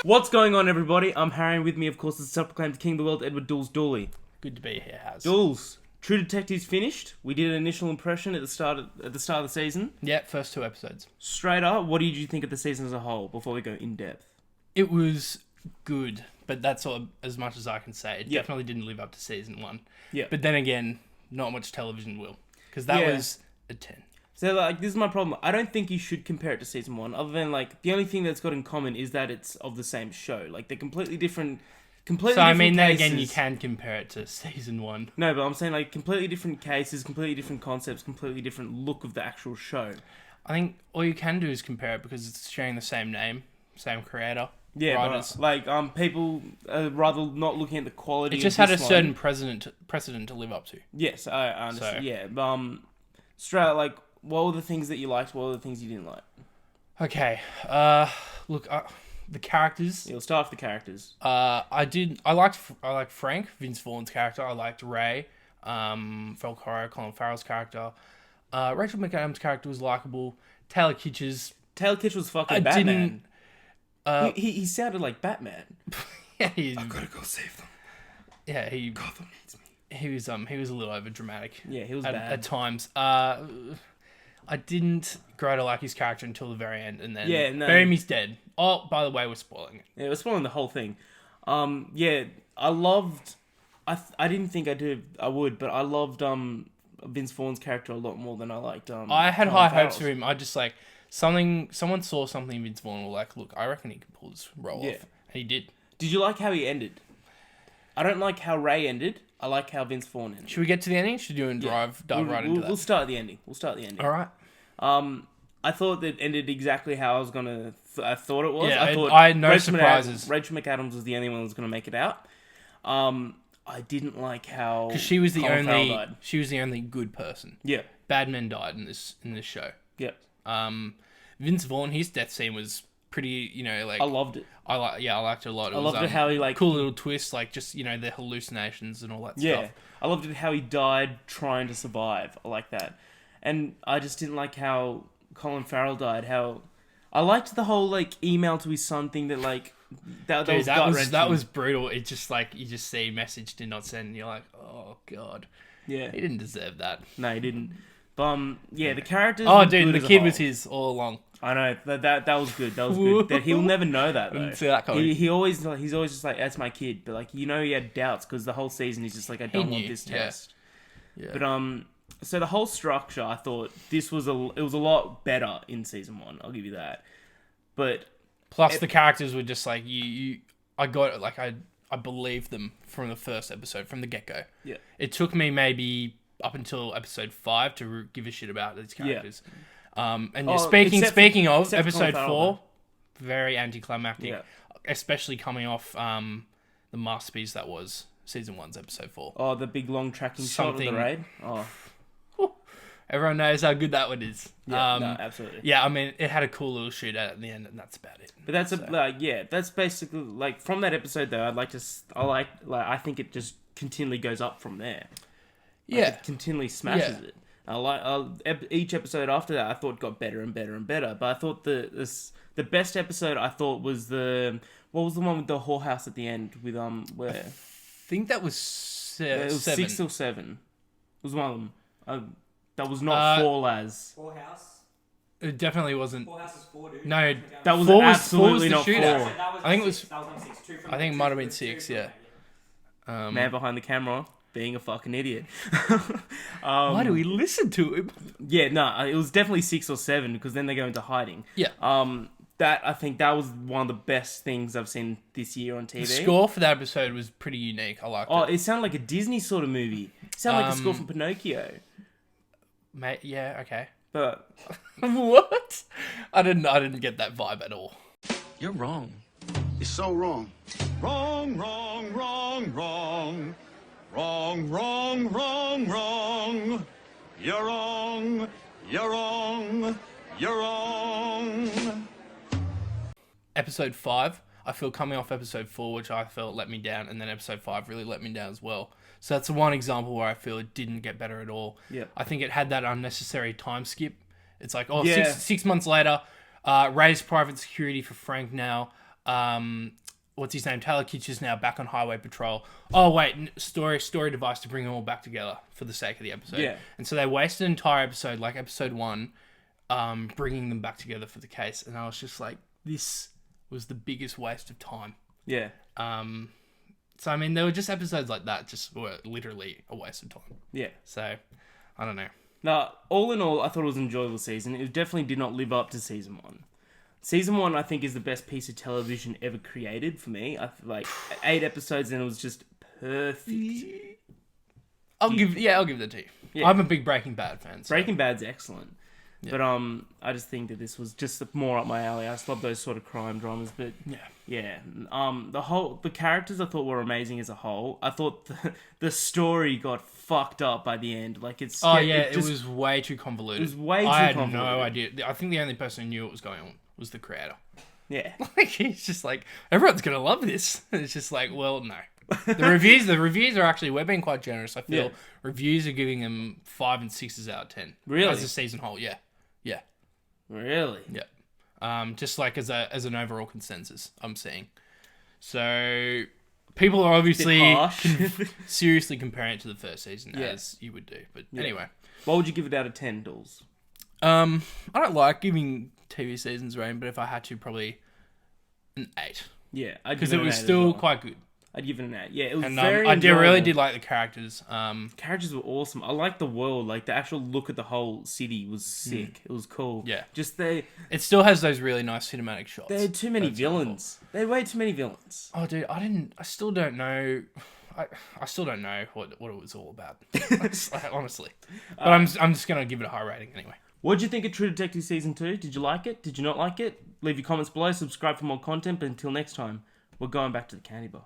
What's going on, everybody? I'm Harry, and with me, of course, is the self-proclaimed king of the world, Edward Dools Dooley. Good to be here, Haz. Dools, True Detective's finished. We did an initial impression at the start of the season. Yeah, first 2 episodes. Straight up, what did you think of the season as a whole, before we go in-depth? It was good, but that's all as much as I can say. It definitely didn't live up to season 1. Yeah. But then again, not much television will. Because that was a 10. So, like, this is my problem. I don't think you should compare it to season 1, other than, like, the only thing that's got in common is that it's of the same show. Like, they're completely different cases. then again, you can compare it to season 1. No, but I'm saying, like, completely different cases, completely different concepts, completely different look of the actual show. I think all you can do is compare it because it's sharing the same name, same creator. Yeah, writers. but, like, people are rather not looking at the quality. It just of had a this certain one. precedent to live up to. Yes, I understand. So. Yeah, straight like, what were the things that you liked? What were the things you didn't like? Okay, look, the characters. You'll start with the characters. I liked Frank, Vince Vaughn's character. I liked Ray, Falcoro, Colin Farrell's character. Rachel McAdams' character was likable. Taylor Kitsch was fucking Batman. He sounded like Batman. Yeah, I've got to go save them. Yeah, Gotham needs me. He was a little over dramatic. Yeah, he was at, bad at times. I didn't grow to like his character until the very end, and then bury me's dead. Oh, by the way, we're spoiling it. Yeah, we're spoiling the whole thing. I loved. I didn't think I would, but I loved Vince Vaughn's character a lot more than I liked. I had high hopes for him. I just like someone saw something in Vince Vaughn, were like, look, I reckon he can pull this role off, and he did. Did you like how he ended? I don't like how Ray ended. I like how Vince Vaughn ended. Should we get to the ending? Should you dive right into that? We'll start at the ending. All right. I thought that ended exactly how I thought it was. Yeah, I thought I had no surprises. Rachel McAdams was the only one that was going to make it out. I didn't like how because she was the Colin Farrell died. She was the only good person. Yeah, bad men died in this show. Yeah. Vince Vaughn, his death scene was pretty. Like I loved it. I liked it a lot. I loved it how he cool little twist, like just the hallucinations and all that stuff. Yeah, I loved it how he died trying to survive. I like that, and I just didn't like how Colin Farrell died. How I liked the whole email to his son thing that that was brutal. It just you just see message did not send, and you're like, oh god, yeah, he didn't deserve that. No, he didn't. But the characters. Oh, dude, the kid was his all along. I know that was good. That was good. That he'll never know that though. Didn't see that coming. He's always just like, that's my kid, but he had doubts because the whole season he's just like, I don't want this test. Yeah. But so the whole structure, I thought it was a lot better in season 1. I'll give you that. But plus the characters were just like I got it. Like I believed them from the first episode, from the get go. Yeah. It took me maybe up until episode 5 to give a shit about these characters. Yeah. Speaking of episode 4, very anticlimactic, especially coming off the masterpiece that was season 1's episode 4. Oh, the big long tracking shot of the raid. Oh, everyone knows how good that one is. Yeah, no, absolutely. Yeah, I mean, it had a cool little shootout at the end, and that's about it. But that's basically from that episode though. I think it just continually goes up from there. It continually smashes it. Each episode after that, I thought got better and better and better. But I thought the best episode I thought was what was the one with the whorehouse at the end with where I think that was it was 7. 6 or 7. It was one of them. That was not 4 as Whorehouse. It definitely wasn't. Whorehouse is 4, dude. No, that was 4 absolutely was not 4. I think it was. That was number 6. 2 from I think it might have been 6. Yeah. Man behind the camera being a fucking idiot. Why do we listen to him? Yeah, no, it was definitely 6 or 7 because then they go into hiding. Yeah. I think that was one of the best things I've seen this year on TV. The score for that episode was pretty unique. I liked it. Oh, it sounded like a Disney sort of movie. It sounded like a score from Pinocchio. Mate, yeah, okay. But what? I didn't get that vibe at all. You're wrong. You're so wrong. Wrong, wrong, wrong, wrong. Wrong, wrong, wrong, wrong. You're wrong. You're wrong. You're wrong. Episode 5, I feel coming off episode 4, which I felt let me down, and then episode 5 really let me down as well. So that's the one example where I feel it didn't get better at all. Yeah. I think it had that unnecessary time skip. It's like, Yeah. six months later, Ray's private security for Frank now. what's his name? Taylor Kitsch is now back on highway patrol. Oh wait, story device to bring them all back together for the sake of the episode. Yeah. And so they wasted an entire episode, like episode 1, bringing them back together for the case. And I was just like, this was the biggest waste of time. Yeah. So I mean, there were just episodes like that, just were literally a waste of time. Yeah. So I don't know. Now, all in all, I thought it was an enjoyable season. It definitely did not live up to season 1. Season 1, I think, is the best piece of television ever created for me. I feel like 8 episodes and it was just perfect. I'll give that to you. Yeah. I'm a big Breaking Bad fan. So. Breaking Bad's excellent. Yeah. But I just think that this was just more up my alley. I just love those sort of crime dramas. But yeah. The characters I thought were amazing as a whole. I thought the story got fucked up by the end. Like it was way too convoluted. It was way too convoluted. convoluted. I had no idea. I think the only person who knew what was going on was the creator. Yeah. Like he's just like, everyone's gonna love this. And it's just like, well, no. The reviews are actually, we're being quite generous. I feel reviews are giving them 5 and 6s out of 10. Really? As a season whole, yeah. Really? Yeah. Just like as an overall consensus, I'm seeing. So people are obviously seriously comparing it to the first season, as you would do. But anyway, what would you give it out of 10, Dulls? I don't like giving TV seasons rating, but if I had to, probably an 8. Yeah, because it was still quite good. I'd give it an 8. Yeah, it was really did like the characters. Characters were awesome. I liked the world. Like, the actual look at the whole city was sick. It was cool. Yeah. It still has those really nice cinematic shots. They had too many villains. They had way too many villains. Oh, dude, I still don't know. I still don't know what it was all about. Honestly. But I'm just going to give it a high rating anyway. What did you think of True Detective Season 2? Did you like it? Did you not like it? Leave your comments below. Subscribe for more content. But until next time, we're going back to the candy bar.